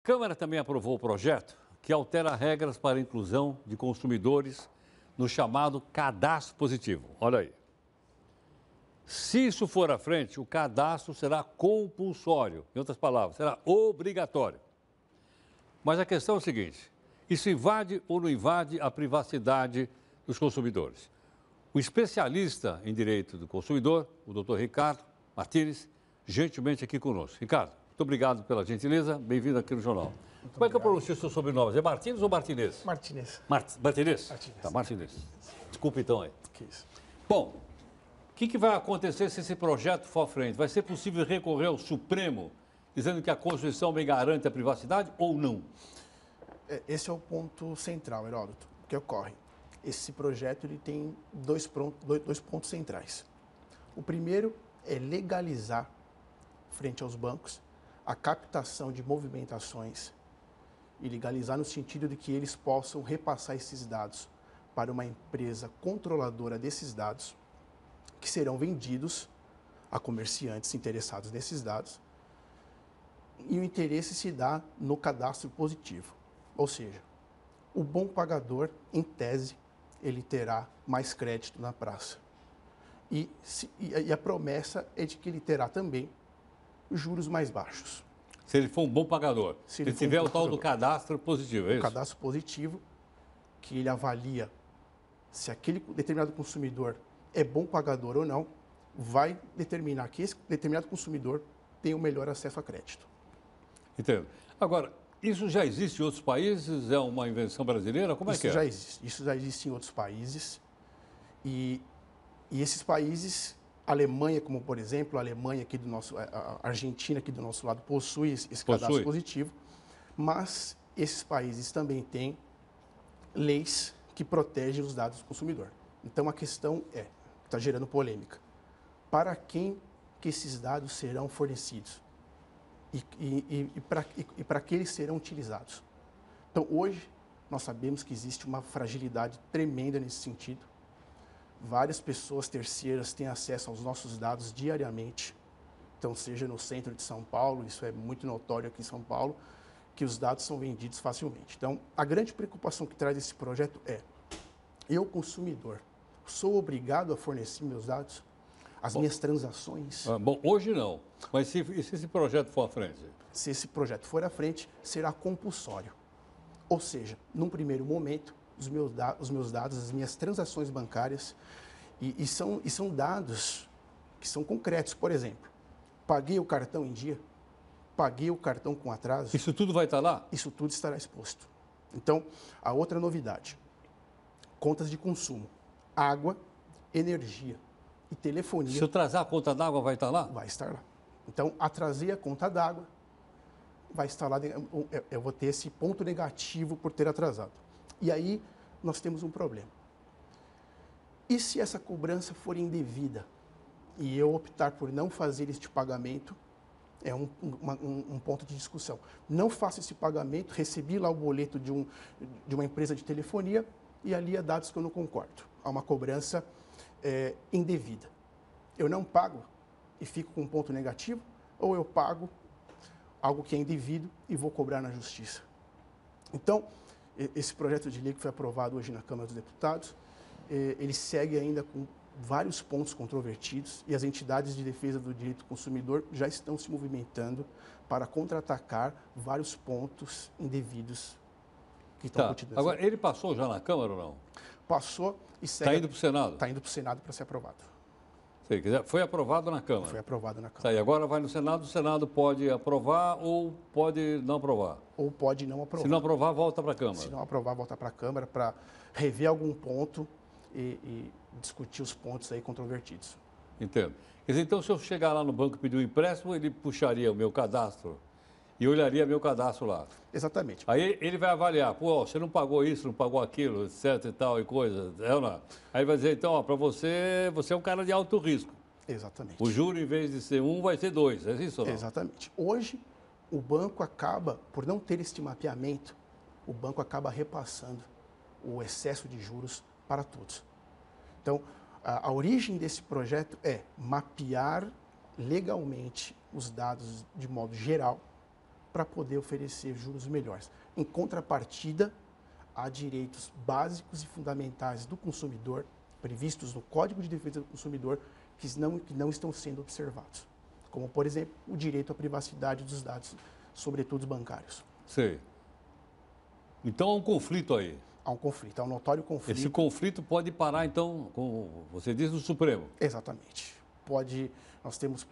A Câmara também aprovou o projeto que altera regras para a inclusão de consumidores no chamado cadastro positivo. Olha aí. Se isso for à frente, o cadastro será compulsório. Em outras palavras, será obrigatório. Mas a questão é o seguinte: isso invade ou não invade a privacidade dos consumidores? O especialista em direito do consumidor, o doutor Ricardo Martins, gentilmente aqui conosco. Ricardo, muito obrigado pela gentileza, bem-vindo aqui no Jornal. Como é que eu pronuncio o seu sobrenome? É Martins ou Martinez? Martinez. Martinez? Martinez. Tá, Martinez. Desculpa então aí. Que isso. Bom, o que vai acontecer se esse projeto for à frente? Vai ser possível recorrer ao Supremo dizendo que a Constituição me garante a privacidade ou não? Esse é o ponto central, Heródoto. O que ocorre? Esse projeto ele tem dois pontos centrais. O primeiro é legalizar, frente aos bancos, a captação de movimentações e legalizar no sentido de que eles possam repassar esses dados para uma empresa controladora desses dados, que serão vendidos a comerciantes interessados nesses dados, e o interesse se dá no cadastro positivo. Ou seja, o bom pagador, em tese, ele terá mais crédito na praça. E a promessa é de que ele terá também juros mais baixos. Se ele for um bom pagador. Se ele tiver o tal do cadastro positivo, é isso? O cadastro positivo, que ele avalia se aquele determinado consumidor é bom pagador ou não, vai determinar que esse determinado consumidor tem o melhor acesso a crédito. Entendo. Agora, isso já existe em outros países? É uma invenção brasileira? Como é que é? Isso já existe. Isso já existe em outros países. E esses países, a Alemanha, como por exemplo, a Alemanha aqui do nosso, a Argentina aqui do nosso lado possui esse cadastro positivo, mas esses países também têm leis que protegem os dados do consumidor. Então a questão está gerando polêmica. Para quem que esses dados serão fornecidos? E para que eles serão utilizados? Então, hoje, nós sabemos que existe uma fragilidade tremenda nesse sentido. Várias pessoas terceiras têm acesso aos nossos dados diariamente. Então, seja no centro de São Paulo, isso é muito notório aqui em São Paulo, que os dados são vendidos facilmente. Então, a grande preocupação que traz esse projeto é: eu, consumidor, sou obrigado a fornecer meus dados? As minhas transações? Bom, hoje não. Mas se esse projeto for à frente? Se esse projeto for à frente, será compulsório. Ou seja, num primeiro momento, os meus dados, as minhas transações bancárias, e são dados que são concretos. Por exemplo, paguei o cartão em dia, paguei o cartão com atraso. Isso tudo vai estar lá? Isso tudo estará exposto. Então, a outra novidade: contas de consumo, água, energia e telefonia. Se eu atrasar a conta d'água, vai estar lá? Vai estar lá. Então, atrasei a conta d'água, vai estar lá, eu vou ter esse ponto negativo por ter atrasado. E aí, nós temos um problema. E se essa cobrança for indevida e eu optar por não fazer este pagamento, é um ponto de discussão. Não faço esse pagamento, recebi lá o boleto de uma empresa de telefonia e ali há dados que eu não concordo. Há uma cobrança indevida. Eu não pago e fico com um ponto negativo, ou eu pago algo que é indevido e vou cobrar na justiça. Então, esse projeto de lei que foi aprovado hoje na Câmara dos Deputados, ele segue ainda com vários pontos controvertidos e as entidades de defesa do direito do consumidor já estão se movimentando para contra-atacar vários pontos indevidos que estão contidos. Agora, ele passou já na Câmara ou não? Passou e segue. Está indo para o Senado? Está indo para o Senado para ser aprovado. Se quiser, foi aprovado na Câmara? Foi aprovado na Câmara. Tá, e agora vai no Senado, o Senado pode aprovar ou pode não aprovar? Ou pode não aprovar. Se não aprovar, volta para a Câmara? Se não aprovar, volta para a Câmara para rever algum ponto e discutir os pontos aí controvertidos. Entendo. Quer dizer, então, se eu chegar lá no banco e pedir um empréstimo, ele puxaria o meu cadastro e olharia meu cadastro lá. Exatamente. Aí ele vai avaliar, pô, você não pagou isso, não pagou aquilo, etc e tal e coisa, é ou não? Aí vai dizer, então, ó, para você é um cara de alto risco. Exatamente. O juro, em vez de ser 1, vai ser 2, é isso ou não? Exatamente. Hoje, o banco acaba, por não ter este mapeamento, o banco acaba repassando o excesso de juros para todos. Então, a origem desse projeto é mapear legalmente os dados de modo geral para poder oferecer juros melhores. Em contrapartida, há direitos básicos e fundamentais do consumidor, previstos no Código de Defesa do Consumidor, que não estão sendo observados. Como, por exemplo, o direito à privacidade dos dados, sobretudo bancários. Sei. Então há um conflito aí. Há um conflito, há um notório conflito. Esse conflito pode parar, então, como você diz, no Supremo. Exatamente. Nós temos,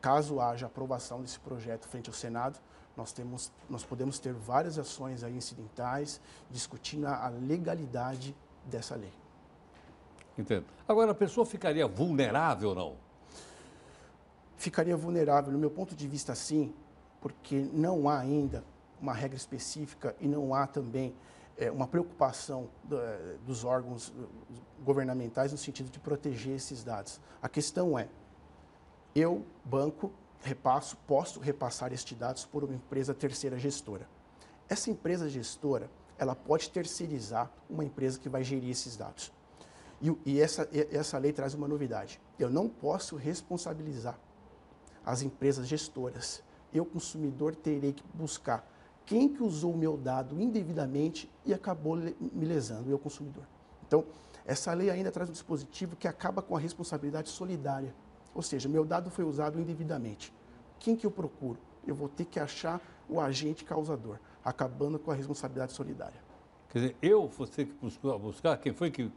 caso haja aprovação desse projeto frente ao Senado, nós podemos ter várias ações aí incidentais discutindo a legalidade dessa lei. Entendo. Agora, a pessoa ficaria vulnerável ou não? Ficaria vulnerável, no meu ponto de vista, sim, porque não há ainda uma regra específica e não há também uma preocupação dos órgãos governamentais no sentido de proteger esses dados. A questão é, eu, banco, posso repassar estes dados por uma empresa terceira gestora. Essa empresa gestora, ela pode terceirizar uma empresa que vai gerir esses dados. E essa lei traz uma novidade. Eu não posso responsabilizar as empresas gestoras. Eu, consumidor, terei que buscar quem que usou o meu dado indevidamente e acabou me lesando, eu, consumidor. Então, essa lei ainda traz um dispositivo que acaba com a responsabilidade solidária. Ou seja, meu dado foi usado indevidamente. Quem que eu procuro? Eu vou ter que achar o agente causador, acabando com a responsabilidade solidária. Quer dizer, eu vou ter que buscar quem foi que...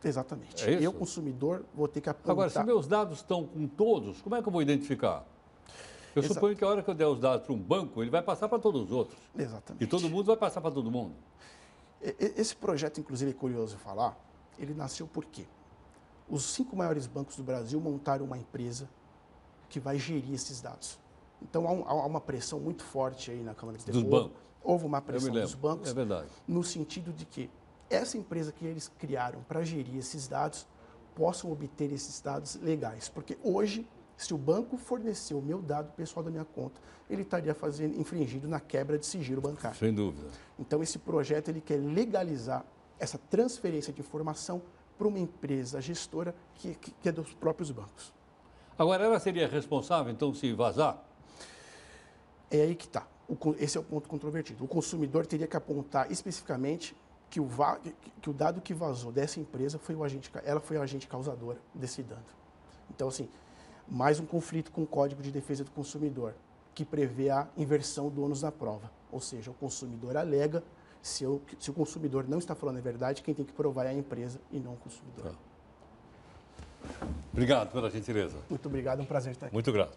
Exatamente. É isso? Eu, consumidor, vou ter que apontar... Agora, se meus dados estão com todos, como é que eu vou identificar? Eu suponho que a hora que eu der os dados para um banco, ele vai passar para todos os outros. Exatamente. E todo mundo vai passar para todo mundo. Esse projeto, inclusive, é curioso falar, ele nasceu por quê? Os 5 maiores bancos do Brasil montaram uma empresa que vai gerir esses dados. Então, há uma pressão muito forte aí na Câmara dos Deputados. Dos bancos. Houve uma pressão dos bancos, é verdade, no sentido de que essa empresa que eles criaram para gerir esses dados possam obter esses dados legais. Porque hoje, se o banco fornecer o meu dado pessoal da minha conta, ele estaria infringido na quebra de sigilo bancário. Sem dúvida. Então, esse projeto ele quer legalizar essa transferência de informação para uma empresa gestora que é dos próprios bancos. Agora, ela seria responsável, então, se vazar? É aí que está. Esse é o ponto controvertido. O consumidor teria que apontar especificamente que o dado que vazou dessa empresa ela foi o agente causador desse dano. Então, assim, mais um conflito com o Código de Defesa do Consumidor, que prevê a inversão do ônus da prova. Ou seja, o consumidor alega, se o consumidor não está falando a verdade, quem tem que provar é a empresa e não o consumidor. Obrigado pela gentileza. Muito obrigado, é um prazer estar aqui. Muito grato.